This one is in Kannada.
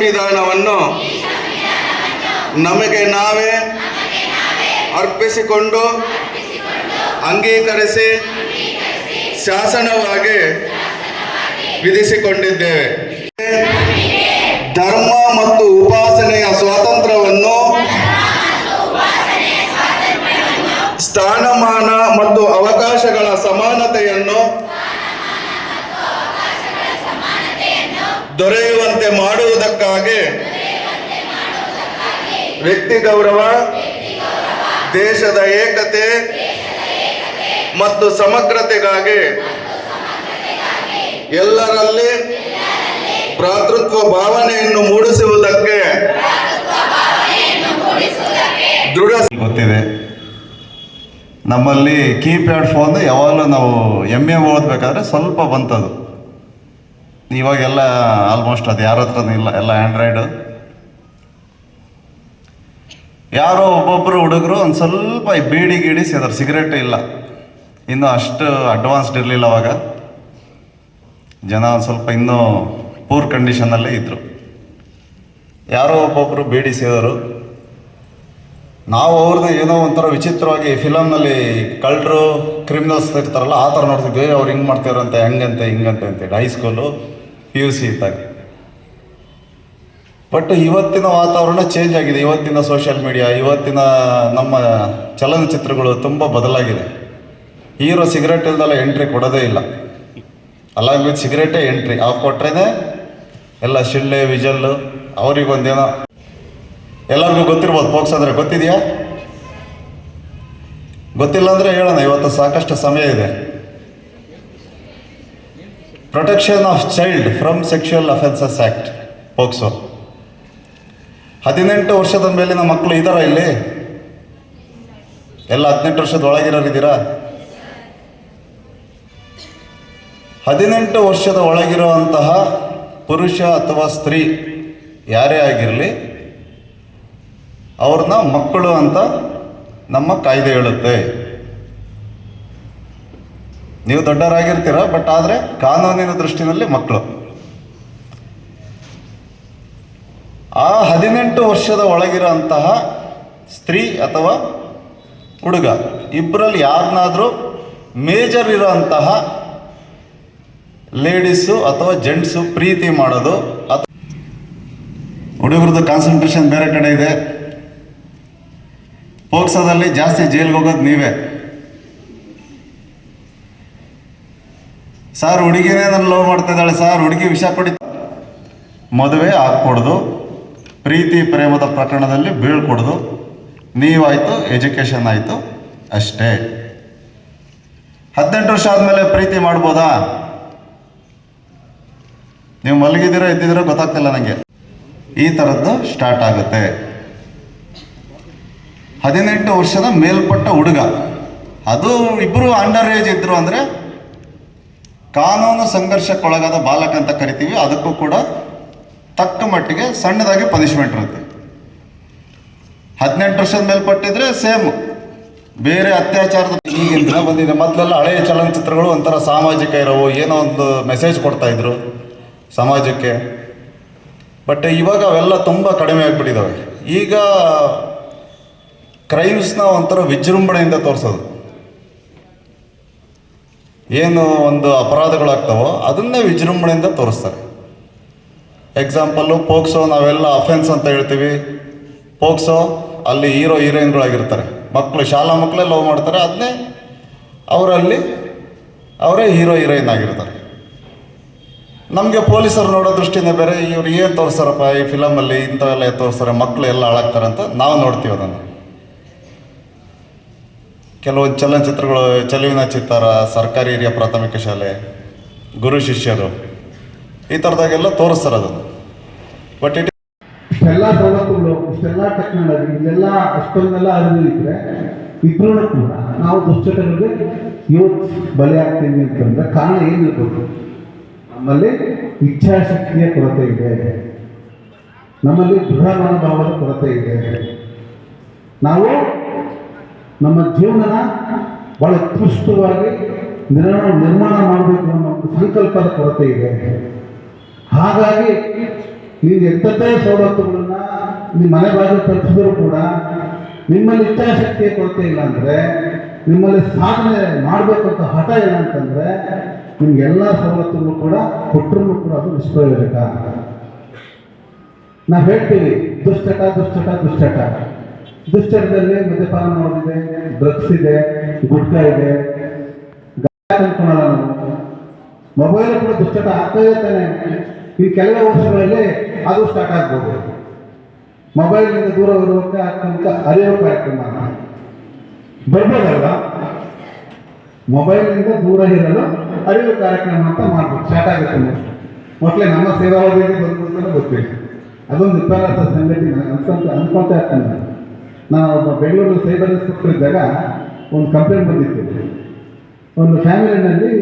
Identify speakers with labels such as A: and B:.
A: ಸಂವಿಧಾನವನ್ನು ನಮಗೆ ನಾವೇ ಅರ್ಪಿಸಿಕೊಂಡು ಅಂಗೀಕರಿಸಿ ಶಾಸನವಾಗಿ ವಿಧಿಸಿಕೊಂಡಿದ್ದೇವೆ. ಧರ್ಮ ಮತ್ತು ಉಪಾಸನೆಯ ಸ್ವಾತಂತ್ರ್ಯವನ್ನು, ಸ್ಥಾನಮಾನ ಮತ್ತು ಅವಕಾಶಗಳ ಸಮಾನತೆಯನ್ನು ದೊರೆಯುವಂತೆ ಮಾಡುವುದಕ್ಕಾಗಿ ವ್ಯಕ್ತಿ ಗೌರವ, ದೇಶದ ಏಕತೆ ಮತ್ತು ಸಮಗ್ರತೆಗಾಗಿ ಎಲ್ಲರಲ್ಲಿ ಭ್ರಾತೃತ್ವ ಭಾವನೆಯನ್ನು ಮೂಡಿಸುವುದಕ್ಕೆ ದೃಢ
B: ಗೊತ್ತಿದೆ. ನಮ್ಮಲ್ಲಿ ಕೀಪ್ಯಾಡ್ ಫೋನ್ ಯಾವಾಗಲೂ ನಾವು MA ಓದಬೇಕಾದ್ರೆ ಸ್ವಲ್ಪ ಬಂತದು. ಇವಾಗೆಲ್ಲ ಆಲ್ಮೋಸ್ಟ್ ಅದು ಯಾರ ಹತ್ರನೂ ಇಲ್ಲ, ಎಲ್ಲ ಆ್ಯಂಡ್ರಾಯ್ಡು. ಯಾರೋ ಒಬ್ಬೊಬ್ಬರು ಹುಡುಗರು ಒಂದು ಸ್ವಲ್ಪ ಬೀಡಿ ಗೀಡಿ ಸೇದರು, ಸಿಗರೇಟ್ ಇಲ್ಲ, ಇನ್ನೂ ಅಷ್ಟು ಅಡ್ವಾನ್ಸ್ಡ್ ಇರಲಿಲ್ಲ ಅವಾಗ. ಜನ ಒಂದು ಸ್ವಲ್ಪ ಇನ್ನೂ ಪೂರ್ ಕಂಡೀಷನ್ನಲ್ಲೇ ಇದ್ದರು. ಯಾರೋ ಒಬ್ಬೊಬ್ಬರು ಬೀಡಿ ಸೇದರು. ನಾವು ಅವ್ರನ್ನ ಏನೋ ಒಂಥರ ವಿಚಿತ್ರವಾಗಿ ಫಿಲಮ್ನಲ್ಲಿ ಕಳ್ಳರು ಕ್ರಿಮಿನಲ್ಸ್ ಇರ್ತಾರಲ್ಲ ಆ ಥರ ನೋಡ್ತಿದ್ವಿ. ಅವ್ರು ಹಿಂಗೆ ಮಾಡ್ತಾರಂತೆ, ಹೆಂಗಂತೆ ಹಿಂಗಂತೆ ಅಂತೇಳಿ ಹೈಸ್ಕೂಲು PUC ಇದ್ದಾಗ. ಬಟ್ ಇವತ್ತಿನ ವಾತಾವರಣ ಚೇಂಜ್ ಆಗಿದೆ. ಇವತ್ತಿನ ಸೋಷಿಯಲ್ ಮೀಡಿಯಾ, ಇವತ್ತಿನ ನಮ್ಮ ಚಲನಚಿತ್ರಗಳು ತುಂಬ ಬದಲಾಗಿದೆ. ಹೀರೋ ಸಿಗರೇಟ್ ಇಲ್ದಲ್ಲ ಎಂಟ್ರಿ ಕೊಡೋದೇ ಇಲ್ಲ. ಅಲಾಂಗ್ ವಿತ್ ಸಿಗರೇಟೇ ಎಂಟ್ರಿ. ಅವು ಕೊಟ್ರೇ ಎಲ್ಲ ಶಿಳ್ಳೆ ವಿಜಲ್ಲು. ಅವ್ರಿಗೊಂದೇನೋ ಎಲ್ಲರಿಗೂ ಗೊತ್ತಿರ್ಬೋದು. ಪೋಕ್ಸ್ ಅಂದರೆ ಗೊತ್ತಿದೆಯಾ? ಗೊತ್ತಿಲ್ಲ ಅಂದರೆ ಹೇಳೋಣ, ಇವತ್ತು ಸಾಕಷ್ಟು ಸಮಯ ಇದೆ. Protection of child from sexual offences act, POCSO. 18 ವರ್ಷದ ಮೇಲಿನ ಮಕ್ಕಳು ಇದ್ದಾರಾ ಇಲ್ಲಿ? ಎಲ್ಲ 18 ವರ್ಷದ ಒಳಗಿರೋರಿದ್ದೀರಾ? 18 ವರ್ಷದ ಒಳಗಿರುವಂತಹ ಪುರುಷ ಅಥವಾ ಸ್ತ್ರೀ ಯಾರೇ ಆಗಿರಲಿ ಅವ್ರನ್ನ ಮಕ್ಕಳು ಅಂತ ನಮ್ಮ ಕಾಯ್ದೆ ಹೇಳುತ್ತೆ. ನೀವು ದೊಡ್ಡವರಾಗಿರ್ತೀರ, ಬಟ್ ಆದರೆ ಕಾನೂನಿನ ದೃಷ್ಟಿನಲ್ಲಿ ಮಕ್ಕಳು. ಆ 18 ವರ್ಷದ ಒಳಗಿರೋಂತಹ ಸ್ತ್ರೀ ಅಥವಾ ಹುಡುಗ ಇಬ್ಬರಲ್ಲಿ ಯಾರನ್ನಾದರೂ ಮೇಜರ್ ಇರೋಂತಹ ಲೇಡೀಸು ಅಥವಾ ಜೆಂಟ್ಸು ಪ್ರೀತಿ ಮಾಡೋದು, ಹುಡುಗರದ್ದು ಕಾನ್ಸಂಟ್ರೇಷನ್ ಬೇರೆ ಕಡೆ ಇದೆ. ಪೋಕ್ಸೋದಲ್ಲಿ ಜಾಸ್ತಿ ಜೈಲ್ಗೆ ಹೋಗೋದು ನೀವೇ. ಸರ್ ಹುಡುಗಿನೇ ನಾನು ಲವ್ ಮಾಡ್ತಾ ಇದ್ದಾಳೆ ಸರ್, ಹುಡುಗಿ ವಿಷ ಕೊಡಿ, ಮದುವೆ ಹಾಕ್ಕೊಡ್ದು, ಪ್ರೀತಿ ಪ್ರೇಮದ ಪ್ರಕರಣದಲ್ಲಿ ಬೀಳ್ಕೊಡ್ದು, ನೀವಾಯಿತು, ಎಜುಕೇಷನ್ ಆಯಿತು, ಅಷ್ಟೇ. 18 ವರ್ಷ ಆದಮೇಲೆ ಪ್ರೀತಿ ಮಾಡ್ಬೋದಾ? ನೀವು ಮಲಗಿದ್ದೀರೋ ಎದ್ದಿದ್ದೀರೋ ಗೊತ್ತಾಗ್ತಿಲ್ಲ ನನಗೆ. ಈ ಥರದ್ದು ಸ್ಟಾರ್ಟ್ ಆಗುತ್ತೆ. 18 ವರ್ಷದ ಮೇಲ್ಪಟ್ಟ ಹುಡುಗ, ಅದು ಇಬ್ಬರು ಅಂಡರ್ ಏಜ್ ಇದ್ದರು ಅಂದರೆ ಕಾನೂನು ಸಂಘರ್ಷಕ್ಕೊಳಗಾದ ಬಾಲಕ ಅಂತ ಕರಿತೀವಿ. ಅದಕ್ಕೂ ಕೂಡ ತಕ್ಕ ಮಟ್ಟಿಗೆ ಸಣ್ಣದಾಗಿ ಪನಿಷ್ಮೆಂಟ್ ಇರುತ್ತೆ. 18 ವರ್ಷದ ಮೇಲ್ಪಟ್ಟಿದ್ರೆ ಸೇಮ್ ಬೇರೆ ಅತ್ಯಾಚಾರದ ಈಗಿನ ದಿನ ಬಂದಿದೆ. ಮೊದಲೆಲ್ಲ ಹಳೆಯ ಚಲನಚಿತ್ರಗಳು ಒಂಥರ ಸಾಮಾಜಿಕ ಇರೋವು, ಏನೋ ಒಂದು ಮೆಸೇಜ್ ಕೊಡ್ತಾಯಿದ್ರು ಸಮಾಜಕ್ಕೆ. ಬಟ್ ಇವಾಗ ಅವೆಲ್ಲ ತುಂಬ ಕಡಿಮೆ ಆಗಿಬಿಟ್ಟಿದ್ದಾವೆ. ಈಗ ಕ್ರೈಮ್ಸ್ನ ಒಂಥರ ವಿಜೃಂಭಣೆಯಿಂದ ತೋರಿಸೋದು. ಏನು ಒಂದು ಅಪರಾಧಗಳಾಗ್ತಾವೋ ಅದನ್ನೇ ವಿಜೃಂಭಣೆಯಿಂದ ತೋರಿಸ್ತಾರೆ. ಎಕ್ಸಾಂಪಲ್ಲು ಪೋಕ್ಸೋ, ನಾವೆಲ್ಲ ಅಫೆನ್ಸ್ ಅಂತ ಹೇಳ್ತೀವಿ. ಪೋಕ್ಸೋ ಅಲ್ಲಿ ಹೀರೋ ಹೀರೋಯಿನ್ಗಳಾಗಿರ್ತಾರೆ, ಮಕ್ಕಳು, ಶಾಲಾ ಮಕ್ಕಳೇ ಲವ್ ಮಾಡ್ತಾರೆ, ಅದನ್ನೇ ಅವರಲ್ಲಿ ಅವರೇ ಹೀರೋ ಹೀರೋಯಿನ್ ಆಗಿರ್ತಾರೆ. ನಮಗೆ ಪೊಲೀಸರು ನೋಡೋ ದೃಷ್ಟಿನೇ ಬೇರೆ. ಇವ್ರು ಏನು ತೋರಿಸ್ತಾರಪ್ಪ ಈ ಫಿಲಮಲ್ಲಿ, ಇಂಥವೆಲ್ಲ ತೋರಿಸ್ತಾರೆ, ಮಕ್ಕಳು ಎಲ್ಲ ಹಾಳಾಗ್ತಾರೆ ಅಂತ ನಾವು ನೋಡ್ತೀವಿ ಅದನ್ನು. ಕೆಲವೊಂದು ಚಲನಚಿತ್ರಗಳು, ಚೆಲುವಿನ ಚಿತ್ತಾರ, ಸರ್ಕಾರಿ ಹಿರಿಯ ಪ್ರಾಥಮಿಕ ಶಾಲೆ, ಗುರು ಶಿಷ್ಯರು, ಈ ಥರದಾಗೆಲ್ಲ ತೋರಿಸ್ತಾರೆ ಅದನ್ನು. ಬಟ್
C: ಇಷ್ಟೆಲ್ಲ ಸವಲತ್ತುಗಳು, ಇಷ್ಟೆಲ್ಲ ಟೆಕ್ನಾಲಜಿ, ಇದೆಲ್ಲ ಅಷ್ಟೊಂದೆಲ್ಲ ಅರಿವು ಇದ್ದರೆ ಇದ್ರೂ ಕೂಡ ನಾವು ದುಶ್ಚಟಗಳಿಗೆ ಯೂತ್ ಬಲಿಯಾಗ್ತೀವಿ ಅಂತಂದರೆ ಕಾರಣ ಏನಿರ್ಬೇಕು? ನಮ್ಮಲ್ಲಿ ಇಚ್ಛಾಶಕ್ತಿಯ ಕೊರತೆ ಇದೆ, ನಮ್ಮಲ್ಲಿ ದೃಢ ಮನೋಭಾವದ ಕೊರತೆ ಇದೆ. ನಾವು ನಮ್ಮ ಜೀವನನ ಭಾಳ ಉತ್ಕೃಷ್ಟವಾಗಿ ನಿರ್ಮಾಣ ಮಾಡಬೇಕು ಅನ್ನೋ ಒಂದು ಸಂಕಲ್ಪದ ಕೊರತೆ ಇದೆ. ಹಾಗಾಗಿ ನೀವು ಎಂಥದ್ದೇ ಸವಲತ್ತುಗಳನ್ನ ನಿಮ್ಮ ಮನೆ ಬಾಗಿಲು ತಲುಪಿಸಿದ್ರು ಕೂಡ ನಿಮ್ಮಲ್ಲಿ ಇಚ್ಛಾಶಕ್ತಿಯ ಕೊರತೆ ಇಲ್ಲ ಅಂದರೆ, ನಿಮ್ಮಲ್ಲಿ ಸಾಧನೆ ಮಾಡಬೇಕು ಅಂತ ಹಠ ಇಲ್ಲ ಅಂತಂದರೆ, ನಿಮ್ಗೆಲ್ಲ ಸವಲತ್ತುಗಳು ಕೂಡ ಕೊಟ್ಟರು ಕೂಡ ಅದು ನಿಷ್ಪ್ರಯೋಜಕ. ನಾವು ಹೇಳ್ತೀವಿ ದುಶ್ಚಟ ದುಶ್ಚಟ ದುಶ್ಚಟ. ದುಶ್ಚಟದಲ್ಲಿ ಮದ್ಯಪಾನ ಮಾಡೋದಿದೆ, ಡ್ರಗ್ಸ್ ಇದೆ, ಗುಟ್ಕಾ ಇದೆ, ಅನ್ಕೊಳಲ್ಲ ನಾವು. ಮೊಬೈಲ್ ಕೂಡ ದುಶ್ಚಟ ಆಗ್ತಾ ಇರ್ತಾನೆ. ಈ ಕೆಲವೇ ವರ್ಷಗಳಲ್ಲಿ ಅದು ಸ್ಟಾರ್ಟ್ ಆಗ್ಬೋದು. ಮೊಬೈಲ್ನಿಂದ ದೂರ ಇರುವಂತೆ ತನಕ ಅರಿವು ಕಾರ್ಯಕ್ರಮ ಬರ್ಬೋದಲ್ವ? ಮೊಬೈಲ್ನಿಂದ ದೂರ ಇರಲು ಅರಿವು ಕಾರ್ಯಕ್ರಮ ಅಂತ ಮಾಡ್ಬೋದು. ಸ್ಟಾರ್ಟ್ ಆಗುತ್ತೆ ಮೊದಲೇ ನಮ್ಮ ಸೇವಾವಧಿಯಲ್ಲಿ ಬಂದ್ಬಿಡ್ತಾನೆ ಗೊತ್ತಿಲ್ಲ. ಅದೊಂದು ವಿಪರ್ಯಾಸ ಸಂಗತಿ ನಾನು ಅನ್ಕೊಳ್ತಾ ಇರ್ತಾನೆ. ನಾನು ಒಬ್ಬ ಬೆಂಗಳೂರು ಸೈಬರ್ ಇನ್ಸ್ಪೆಕ್ಟರ್ ಇದ್ದಾಗ ಒಂದು ಕಂಪ್ಲೇಂಟ್ ಬಂದಿತ್ತು. ಒಂದು ಫ್ಯಾಮಿಲಿನಲ್ಲಿ